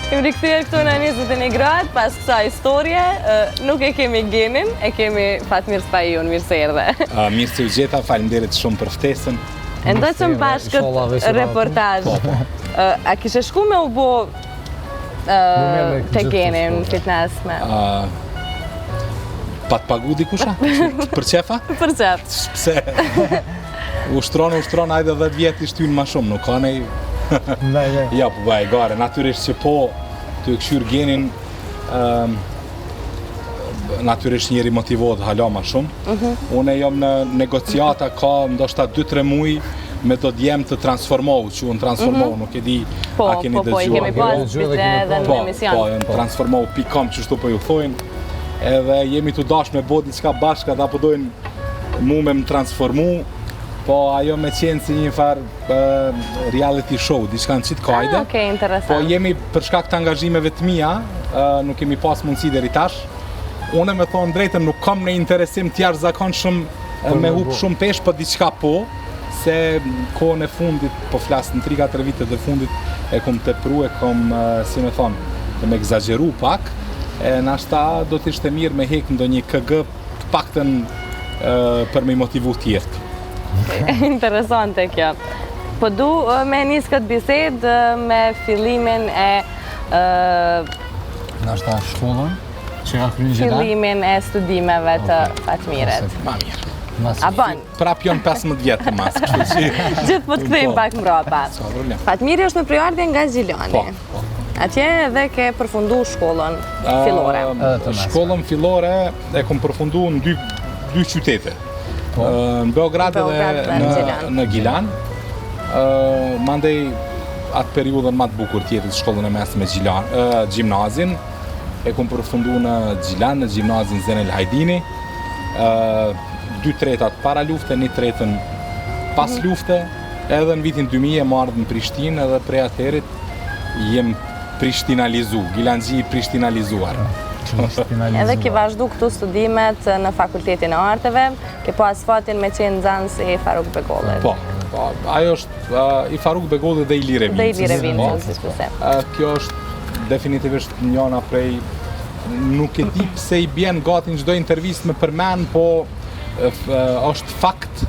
Kemi rikthyer këtu në 21 gradë, pas kësaj historie, nuk e kemi Genin, e kemi Fatmir Spaiun, mirë se erdhe. Mirë se u gjeta, faleminderit shumë për ftesën. E ndoqëm bashkët reportazh. A kishe shku me u bo te Geni në fitness me? Pa të pagu dikusha? Për qefa? Për qef. Pse? Ushtron, ajde 10 vjetë i shtynë ma shumë, nuk ka nej... Ja, po bëj gare, natyrisht që po të këshyr Genin, natyrisht njeri motivohet hala ma shumë. Une jam në negociata ka ndoshta 2-3 muj me do t'jem të transformohu, që unë transformohu, nuk e di a keni dëgjuar. Po, i kemi pas bitë edhe në emision. Po, jam transformohu pikom që shtu po ju thojnë, edhe jemi të dash me bo diçka bashka, da po dojnë mu me më transformu, po ajo me qenë si një farë reality show, diçka në qitë kajde. Okej, interesant. Po jemi për shkak të angazhimeve të mija, nuk kemi pas mundësi deri tash. Une me thonë drejtën nuk kam në interesim t'jarë zakonshëm me hup shumë pesh, po diçka po, se kohën e fundit, po flasë në 3-4 vitet e fundit, e kom tepru, e kom, si me thonë, të me exageru pak, nashta do t'ishte mirë me hek ndo një KG të paktën për me motivu tjertë. Interesante kjo. Po du me njësë këtë bised me fillimin e... Nashta shkollën, që ka kryin gjitha? Fillimin e studimeve të Fatmiret. Ma mirë. A bon? Prap jon 15 vjetë mas, kështu që... Gjithë po të këthejmë pak mbrapa. Fatmiri është në priardhje nga Gjilani. Atje edhe ke përfundu shkollën fillore. Shkollën fillore e kom përfundu në dy qytete. Në Beograd edhe në Gjilan. Mandej atë periudën ma të bukur tjetët shkollën e mesme gjimnazin. E kom përfundu në Gjilan, në gjimnazin Zenel Hajdini. 2/3 para lufte, 1/3 pas lufte. Edhe në vitin 2000 e marrë në Prishtinë edhe prej atëherit jem prishtinalizu, Gilanxhi prishtinalizuar. Edhe ki vazhdu këtu studimet në Fakultetin e Arteve, ke pas fatin me qenë nxënës i Faruk Begollit. Po, ajo është i Faruk Begollit dhe i Lire Vincës. Dhe i Lire Vincës, si shpese. Kjo është definitivist njëna prej, nuk e di pse i bjen gati në çdo intervistë me përmen, po është fakt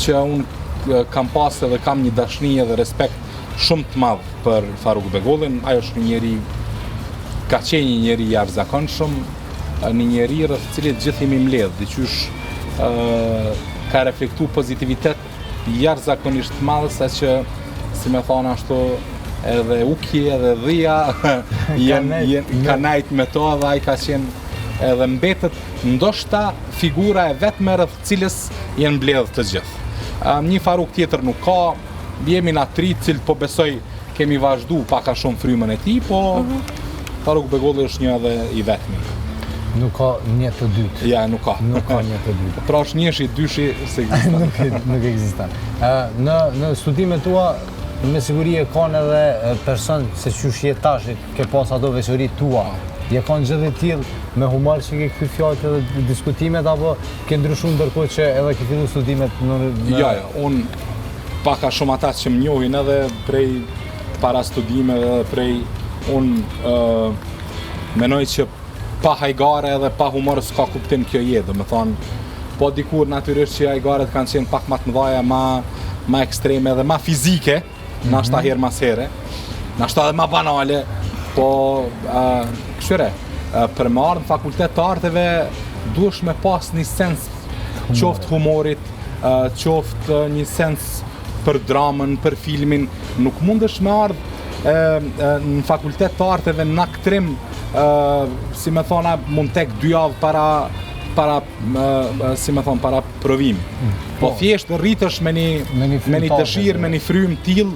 që unë kam pas edhe kam një dashni dhe respekt shumë të madh për Faruk Begollin. Ajo është një njeri, ka qenë një njeri jashtëzakonshëm, një njeri rreth cilit gjithë jemi mbledh, diqysh ka reflektu pozitivitet jashtëzakonisht të madh, saqë si më thonë ashtu edhe ukje edhe dhia ka najt me to dhe ai ka qenë edhe mbetet ndoshta figura e vetme rreth cilës janë mbledh të gjithë. Një Faruk tjetër nuk ka, jemi na 3 cilë po besoj kemi vazhdu paka shumë frymën e tij, po Faruk Begolli është një edhe i vetmi. Nuk ka një të dytë. Ja, nuk ka. Nuk ka një të dytë. Pra është njëshi, dyshi, se ekziston. Nuk ekziston. Në studimet tua, me siguri e kanë edhe person se qysh je tash, ke pas ato veçori tua. Je kanë gjithë të tillë me humor që ke këtyr fjalët edhe diskutimet, apo ke ndryshuar ndërkohë që edhe ke filluar studimet në... Ja, unë paka shumë ata që më njohin edhe prej para studimeve edhe prej unë menoj që pa hajgare edhe pa humor s'ka kuptim kjo jetë, do me thonë, po dikur natyrisht që hajgaret kanë qenë pak ma të mëdhaja, ma ekstreme edhe ma fizike, nashta herë mas here, nashta edhe ma banale, po këshire, për me ardhë në fakultet të arteve duesh me pas një sens qoftë humorit, qoftë një sens për dramën, për filmin, nuk mundesh me ardhë në fakultet të arteve në aktrim, si me thona, mund tek 2 javë para provim. Po thjesht rritësh me një dëshirë, me një frymë tillë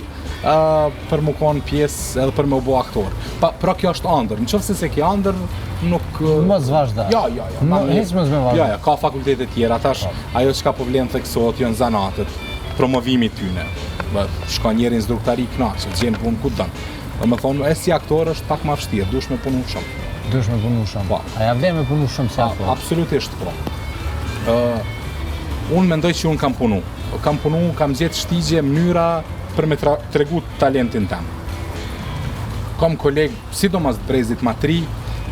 për më konë pjesë edhe për më u bo aktor. Pra kjo është ëndër, në qoftë se ki ëndër, nuk... Mos vazhda. Ja. Hiç mos me vazhda. Ja, ka fakultete tjera, tash ajo që ka problem theksohet janë zanatet, promovimi tyne. Shka njeri instruktari knaqë, gjenë punë ku dënë. Dhe me thonë, si aktor është pak ma vështirë, dush me punu shumë. Dush me punu shumë? A ja vlen me punu shumë si aktor? Absolutisht po. Unë mendoj që unë kam punu. Kam gjetë shtigje mënyra për me tregu talentin tem. kam kolegë, sidomos të Brezit Matri,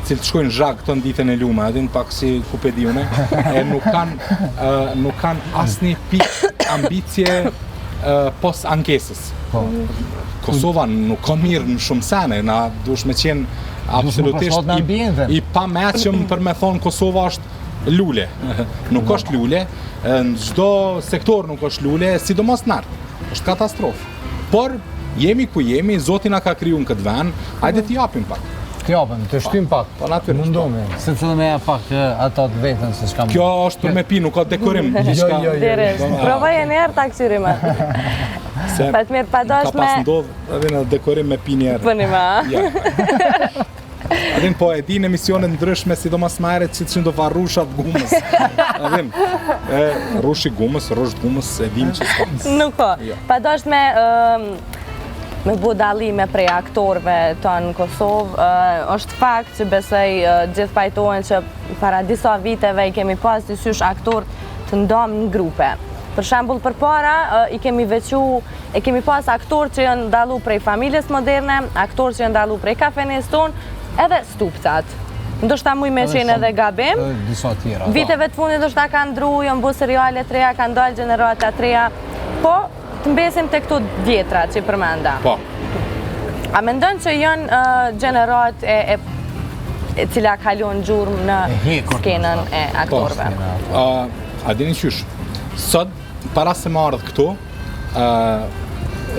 cilë të shkojnë zhag këtë në ditën e lume, edhe në pak si kupediune, e nuk kanë asni pikë ambicje pos ankesës. Kosova nuk ka mirë në shumë sene, na dush me qenë absolutisht i pa meqëm për me thonë Kosova është lule. Nuk është lule, në çdo sektor nuk është lule, sidomos nartë, është katastrofë. Por jemi ku jemi, Zoti na ka kriju në këtë vend, hajde t'i japim pak. T'japëm, të shtym pak. Po natyrisht. Mundomi, se të dhe me ja pak ata të vetën se s'kam. Kjo është për me pi, nuk ka dekorim. Provaj e njerë ta kësyrima. Pa të mirë padosh me... Ka pas ndodhë edhe në dekorim me pi njerë. Pënima. Adin, po e di në emisionet ndryshme, sidomos më herët që të qëndo rushat gumës. Adin, rushi gumës, rusht gumës, e dim që s'ka. Nuk po. Padosh me bu dalime prej aktorëve të në Kosovë, është fakt që besoj gjithë pajtojnë që para disa viteve i kemi pas të sysh aktor të ndomë në grupe. Për shembull, për para, e kemi pas aktorë që janë ndalu prej familjes moderne, aktorë që janë ndalu prej kafenes tonë, edhe stupcat. Ndoshta muj me qenë edhe gabim. Viteve të fundit ndoshta ka ndru, janë bu seriale të reja, kanë dalë gjenerata të reja, po të mbesim të këto vjetra që i përmenda. Po. A mendon që janë gjenerat e cila kalon gjurëm në skenën e aktorëve? A dini qysh, sot, para se më ardhë këtu,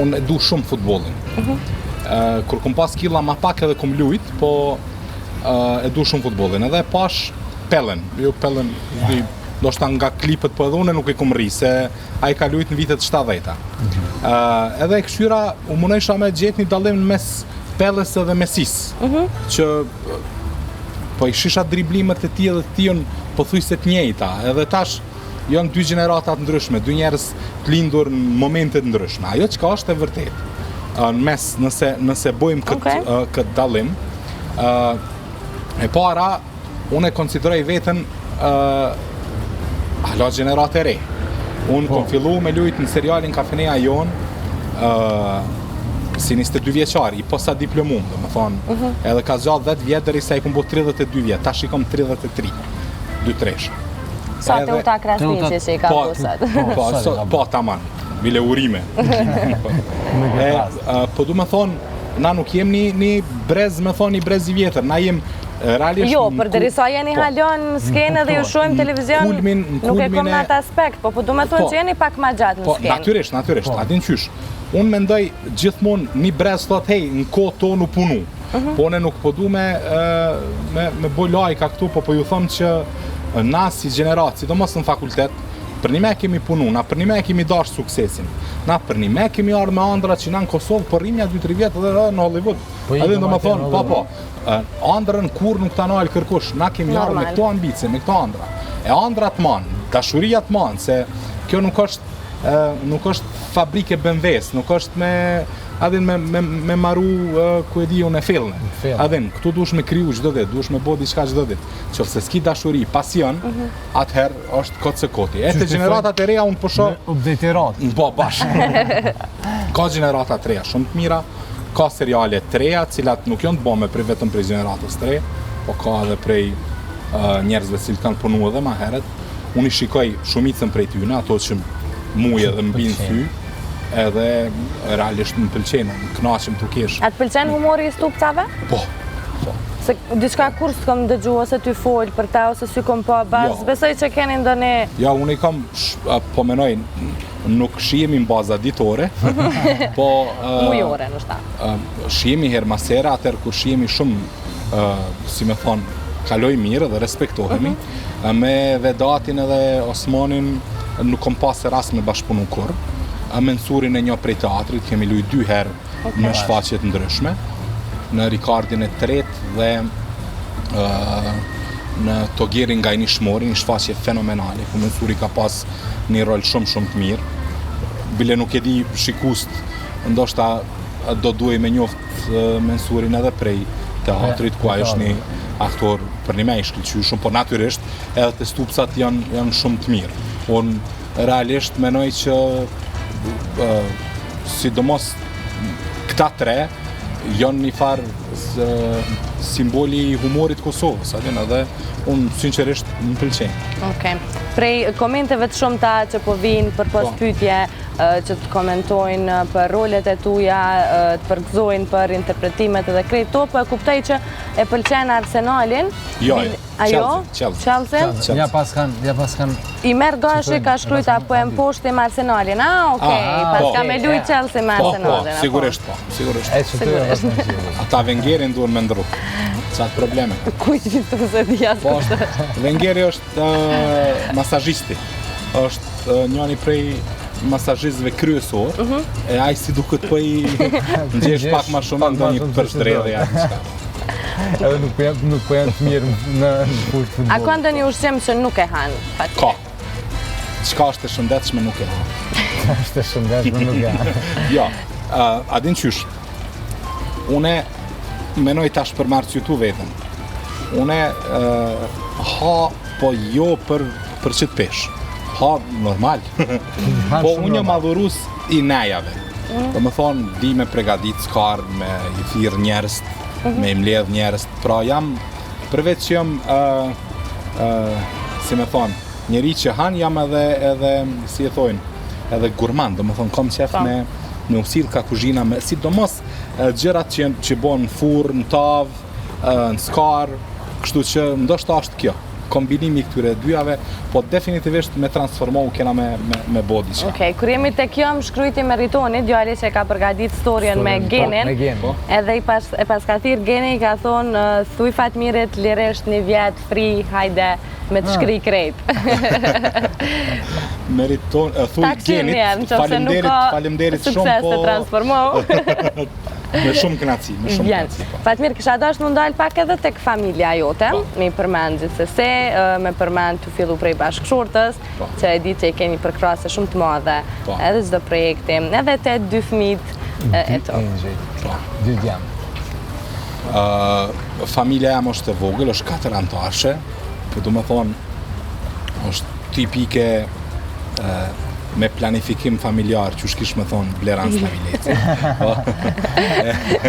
unë e du shumë futbolin. Kur kom pas killa ma pak edhe kom lujt, po e du shumë futbolin. Edhe pash Pellen, do shta nga klipet për edhe une nuk i kom rri, se a i ka lujt në vitet 70-ta. Edhe e këshyra, u munojsha me gjetë një dalim në mes Pelles edhe Mesis, që po i shisha driblimet e ti edhe ti jënë pothuajse të njëjta, edhe tash janë dy gjeneratat ndryshme, dy njerëz të lindur në momentet ndryshme. Ajo që ka është e vërtet, në mes nëse bojmë këtë dalim, e para, unë e konsideroj veten hala gjenerat e re. Unë kom fillu me lujt në serialin Kafeneja jonë si 22 vjeqari, i posa diplomum, dhe më thonë, edhe ka zgjat 10 vjetë deri sa i kom bo 32 vjetë, tash i kom 33, 2-3. Sa të uta krasnici që i ka posat? Po, taman, bile urime. Po du me thonë, na nuk jem një brez, me thonë, një brez i vjetër, na jem realisht... Jo, për derisa jeni halon në skenë dhe ju shojmë televizion, nuk e kom në atë aspekt, po du me thonë që jeni pak ma gjatë në skenë. Natyrisht, adin qysh. Unë mendoj gjithmonë një brez thot, hej, në kohë to nuk punu. Po ne nuk po du me boj lajka këtu, po ju thëmë që na si generatë, sidomos në fakultet, për një me kemi punu, na për një me kemi dash suksesin. Na për një me kemi arë me andra që na në Kosovë, për rrimja 2-3 vjetë edhe në Hollywood. Edhe do me thonë, po, andrën kur nuk ta nalë kërkush, na kemi arë me këto ambice, me këto andra. E andra të manë, dashuria të manë, se kjo nuk është fabrike BMW-s, nuk është me maru, ku e di unë e fillne. Adin, këtu dush me kriju çdo ditë, dush me bo diçka çdo ditë. Qofse s'ki dashuri, pasion, atëherë është kotë se koti. E të gjeneratat e reja unë po shoh... Updaterat. Po, bashkë. Ka gjeneratat të reja shumë të mira, ka seriale të reja, cilat nuk janë të bome vetëm prej gjeneratës të re, po ka edhe prej njerëzve cilë kanë punu edhe ma heret. Unë i shikoj shumicën prej tyne, ato që muje dhe mbinë thy, edhe realisht më pëlqenë, më knaqëm të kesh. A të pëlqenë humori i stupcave? Po. Se diçka kur s'kom dëgju, ose ty folë për ta, ose s'y kom pa bazë, besoj që keni ndonjë... Ja, unë i kam, po menoj, nuk shihemi në baza ditore, po... Mujore, nështë ta. Shihemi her masera, atër kur shihemi shumë, si me thonë, kaloj mirë dhe respektohemi, me Vedatin edhe Osmanin nuk kom pasë rast me bashkëpunu kur, mensurin e një prej teatrit, kemi luj 2 herë në shfaqjet ndryshme, në Rikardin e 3 dhe në Togerin nga i një shmori, një shfaqje fenomenale, ku mensuri ka pas një rol shumë të mirë. Bile nuk e di shikust, ndoshta do duhe me njoft mensurin edhe prej teatrit, ku ajo është një aktor për një me i shkëllqyshëm, po natyrisht edhe të stupcat janë shumë të mirë. Unë realisht menoj që sidomos këta 3 janë një farë simboli i humorit Kosovës, edhe unë sinqerisht më pëlqen. Okej. Prej komenteve të shumta që po vinë për pas pyetje, që të komentojnë për rolet e tuja, të përgëzojnë për interpretimet edhe krejt to, po e kuptoj që e pëlqen Arsenalin. Jo, Chelsea. Ja pas kanë I merr gashi ka shkrujt apo e mposhtim Arsenalin. Okej, pas ka me luj Chelsea me Arsenalin. Sigurisht po, sigurisht. E që të e Ata Wengerin duhen me ndru. Qatë probleme. Kujt fitu se dhja Po, Wengeri është masazhisti. Është njëri prej masazhistëve kryesor, e ai si duket po i ndjesh pak më shumë ndonjë përshtredhje ja diçka. Edhe nuk po janë të mirë në futboll. A ka ndonjë ushqim që nuk e han? Ka. Çka është e shëndetshme nuk e ha. Është e shëndetshme nuk e ha. Jo, a din qysh? Une menoj tash për marrë vetën. Une ha, po jo për qëtë pesh. Ha, normal. Po unë jam madhurus i nejave. Do më thonë, di me pregadit skar, me i thirë njerës, me i mledh njerës. Pra jam, përveç që jam, si me thonë, njeri që han jam edhe si e thojnë, edhe gurman. Do më thonë, kom qef me usil ka kuzhina, sidomos gjërat që bon në furr, në tav, në skar, kështu që ndoshta është kjo. Kombinimi i këtyre dyjave, po definitivisht me transformohu kena me bodi që. Okej, kur jemi te kjo më shkrujti Meritoni, djali që ka përgadit storjen me Genin, edhe e pas ka thirë Geni i ka thonë, thuj Fatmirit, liresht një vjetë, fri, hajde, me të shkri krejt. Meritoni, thuj Genit, falemderit shumë, sukses të transformohu. Me shumë kënaci, Fatmir, kisha dash më ndalë pak edhe tek familja jote, me përmend gjithsesi, me përmend të fillu prej bashkëshortës, që e di që i keni përkrase shumë të madhe, edhe çdo projekti, edhe te 2 fëmijët e to. 2 djem. Familja jam është e vogël, është 4 antarëshe, po du me thonë, është tipike me planifikim familjar, që shkish me thonë Bleran Slavileci.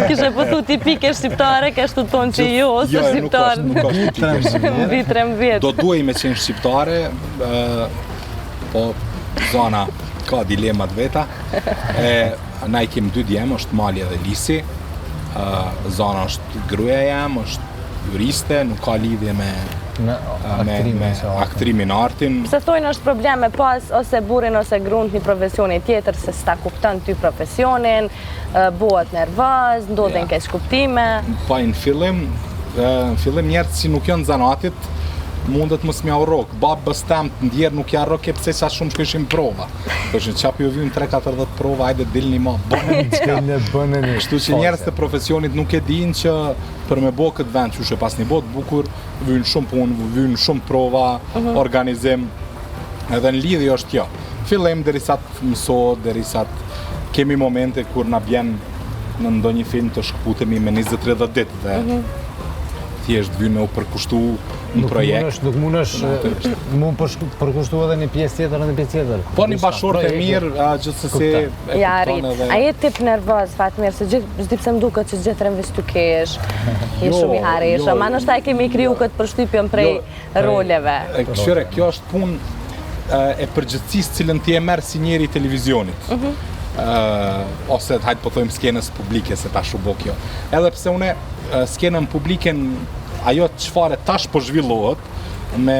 Kishe pëthu tipike shqiptare, kështu tonë që jo, ose shqiptare. Nuk është tipike shqiptare. 13. Do duhej me qenë shqiptare, po zona ka dilemat veta. Na i kem 2 djemë, është Mali edhe Lisi. Zona është gruaja jam, është juriste, nuk ka lidhje me aktrimin artin. Pse thojnë është problem me pas ose burin ose grunt një profesioni tjetër se s'ta kupton ty profesionin, bëhet nervoz, ndodhen keq kuptime. Pa në fillim njerët si nuk janë zanatit, mundet mos m'ja urrok. Babës tem të ndjerë nuk ja rrok e pse qa shumë shkëshim prova. Përshën qap ju vynë 3-4 prova, hajde dilni ma, bënë një qka. Kështu që njerës të profesionit nuk e din që për me bo këtë vend, që pas një botë bukur, vynë shumë punë, vynë shumë prova, organizim, edhe në lidhje është kjo. Fillim derisat mësot, derisat kemi momente kur na bjen në ndonjë film të shkputemi me 20-30 ditë dhe thjesht vynë me u përkushtu në projekt. Nuk mundesh mund përkushtu edhe një pjesë tjetër në një pjesë tjetër. Po një bashkëshortë e mirë, gjithsesi e kupton edhe. A je tip nervoz, Fatmir, se s'di pse m'duket që gjithërën veç ty kesh, je shumë i harishëm, ma nështë e kemi kriju këtë përshtypjen prej roleve. Këshyre, kjo është punë e përgjithësisë cilën ti e merr si njeri i televizionit. Ose hajtë po thojmë skenës publike, se tash u bo kjo. Edhe pse une skenën publiken ajo çfarë tash po zhvillohet me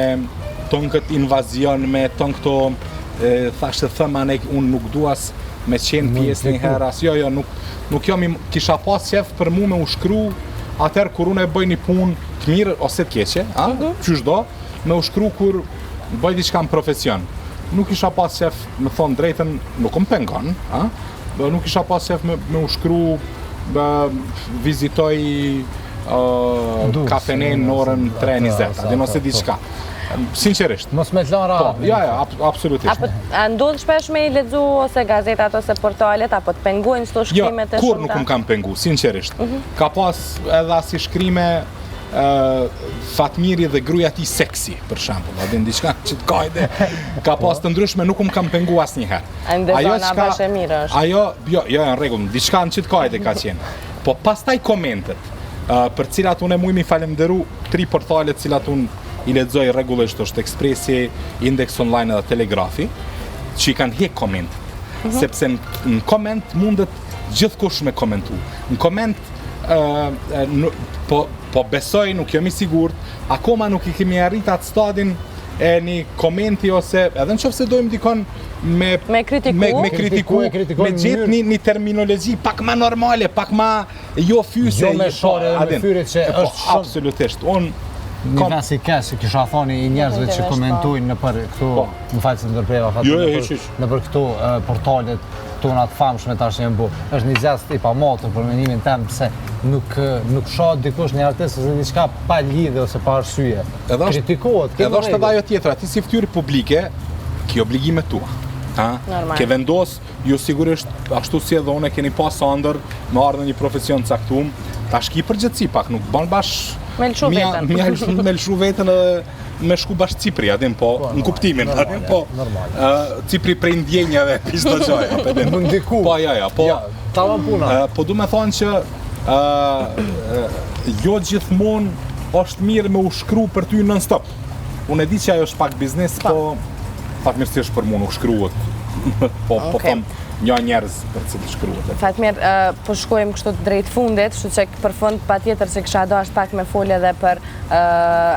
ton këtë invazion, me ton këto thashë thëma unë nuk duas me qenë pjesë një herë, jo, nuk jam kisha pas qef për mu me u shkru atëherë kur unë e bëj një punë të mirë ose të keqe, qysh do, me u shkru kur bëj diçka në profesion. Nuk isha pas qef, me thonë drejten, nuk më pengon, nuk isha pas qef me u shkru, vizitoj kafenin në orën 3:20, adin ose diçka. Sinqerisht. Mos me të lanë radhë. Ja, absolutisht. A ndodh shpesh me i lexu ose gazetat ose portalet, apo të pengojnë këto shkrimet e shumta? Kur nuk më kam pengu, sinqerisht. Ka pas edhe asi shkrime Fatmiri dhe gruaja ti seksi, për shembull, adin diçka që të kajde. Ka pas të ndryshme, nuk më kam pengu asnjëherë. Ajo zona bash e mirë është. Ajo, jo, në rregull, diçka që të kajde ka qenë. Po pastaj komentet, për cilat unë e muj mi falemderu 3 portalet cilat unë i lexoj rregullisht, është Ekspresi, Index Online edhe Telegrafi, që i kanë hek komentet. Sepse në koment mundet gjithkush me komentu. Në koment po besoj, nuk jam i sigurt, akoma nuk i kemi arrit atë stadin e një komenti ose edhe në qoftë se dojmë dikon me kritiku, me gjithë një terminologji pak ma normale, pak ma jo fyse. Jo me shore dhe me fyre që është shumë. Absolutisht. Një vend si kesë, kisha thoni i njerëzve që komentojnë në për këto, më falë se ndërpreva, në për këto portalet tona të famshme tash janë bu. Është një zest i pamatur për menimin tem se nuk shoh dikush një artist ose diçka pa lidhje ose pa arsye. Kritikohet, edhe është edhe ajo tjetra, ti si fytyrë publike, ke obligimet tua. Ke vendos, ju sigurisht, ashtu si edhe une keni pas andër, me ardhë në një profesion caktum, ta shki përgjithësi pak, nuk ban bash me lëshu vetën me shku bash Cipri, adin po, në kuptimin, adin po, Cipri prej ndjenjave, pishtë të gjaj, adin. Më ndiku. Po, ja, po, tavan puna. Po du me thonë që jo gjithmonë është mirë me u shkru për ty non-stop. Unë e di që ajo është pak biznes, po fatmirësi është për mu nuk shkruhet. Po thëmë një njerëz për cilë shkruhet. Fatmir, po shkojmë kështu drejt fundit, kështu që për fund pa tjetër që kësha do është pak me folje dhe për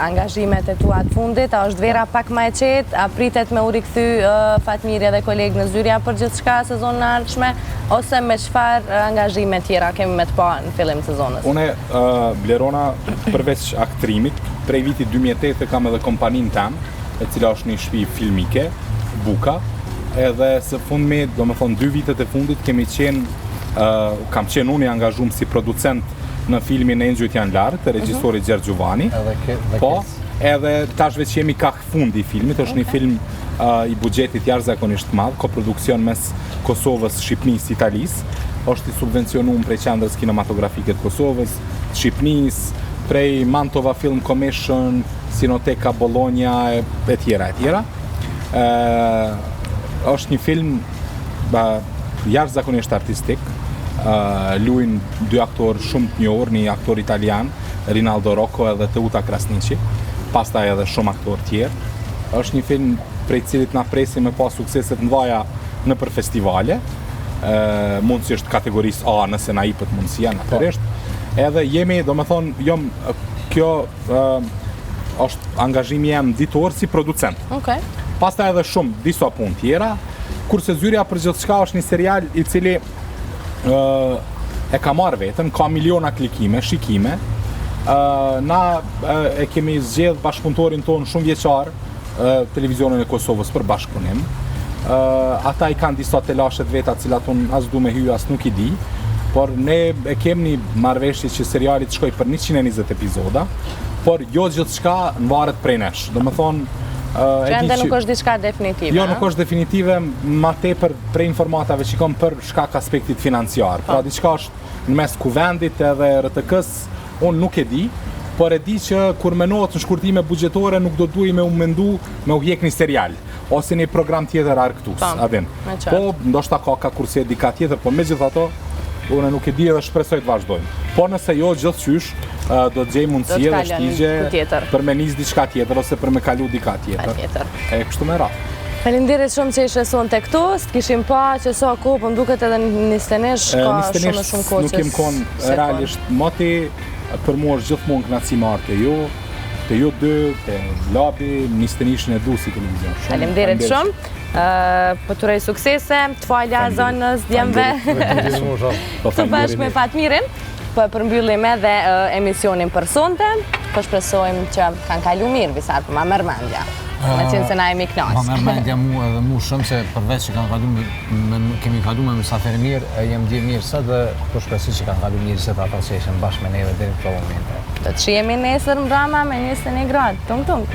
angazhimet e tua të fundit, a është vera pak ma e qetë, a pritet me u rikthy Fatmiri dhe kolegë në zyrja për gjithë shka sezon në ardhshme, ose me çfar angazhime tjera kemi me të pa në fillim sezonës? Une, Blerona, përveç aktrimit, prej viti 2008 kam edhe kompanin tem, e cila është një shtëpi filmike, Buka, edhe së fundmi, do me thonë 2 vitet e fundit, kam qenë unë i angazhum si producent në filmin E Ngjujt janë lartë, të regjisori Gjergj Gjuvani. Po, edhe tash veç jemi kaq fundi i filmit, është një film i buxhetit jashtëzakonisht madh, koproduksion mes Kosovës, Shqipërisë, Italisë. Është i subvencionuar prej qendrës kinematografike të Kosovës, Shqipërisë, prej Mantova Film Commission, Cinoteka Bologna e tjera. Është një film jashtëzakonisht artistik, luajnë 2 aktorë shumë të njohur, një aktor italian, Rinaldo Rocco edhe Teuta Krasniqi, pastaj edhe shumë aktorë tjerë. Është një film prej cilit na presim me pas sukseset mëdha nëpër festivale, mundësisht kategorisë A nëse na jepet mundësia natyrisht. Edhe jemi, domethënë, kjo është angazhimi jam ditor si producent. Pastaj edhe shumë disa punë tjera, kurse Zyrja për gjithçka është një serial i cili e ka marrë veten, ka miliona klikime, shikime. Na e kemi zgjedh bashkëpunëtorin tonë shumë vjeçar, Televizionin e Kosovës për bashkëpunim. Ata i kanë disa telashet veta cilat unë as du me hy, as nuk i di, por ne e kemi një marrëveshje që seriali të shkoj për 120 epizoda, por jo gjithçka varet prej nesh. Do me thonë, që ende nuk është diçka definitive. Jo, nuk është definitive, ma tepër prej informatave që kom për shkak aspektit financiar. Pra diçka është në mes kuvendit edhe RTK-s, unë nuk e di, por e di që kur menohet në shkurtime buxhetore nuk do duhet me u mendu me u hjek një serial ose një program tjetër arktus, adin. Po, ndoshta ka kurse dika tjetër, po megjithatë unë nuk e di edhe shpresoj të vazhdojmë. Po nëse jo gjithçysh, do të gjej mundësi edhe shtigje për me nis diçka tjetër ose për me kalu dika tjetër. E kështu me radhë. Faleminderit shumë që ishe sonte këtu, kishim pa që sa kohë, po m'duket edhe Nistenesh ka shumë kohë. Nuk kem konë realisht moti, për mua është gjithmonë kënaqësi me art të ju dy, të Labi, Nistenishin e du si televizion. Faleminderit shumë. Po të rej suksese, të falja zonës djemve. Të bashkë me Fatmirin. Po e përmbyllim edhe emisionin për sonte, po shpresojmë që kanë kalu mirë visat, po ma merr mendja. Me qenë se na jemi knaqë. Ma merr mendja mu edhe mu shumë se përveç që kemi kalu me mysafirë mirë, jem dje mirë së dhe po shpresoj që kanë kalu mirë se të ata që ishen bashkë me neve dhe në këto momente. Do të shihemi nesër mbrëma me 21 gradë, tung.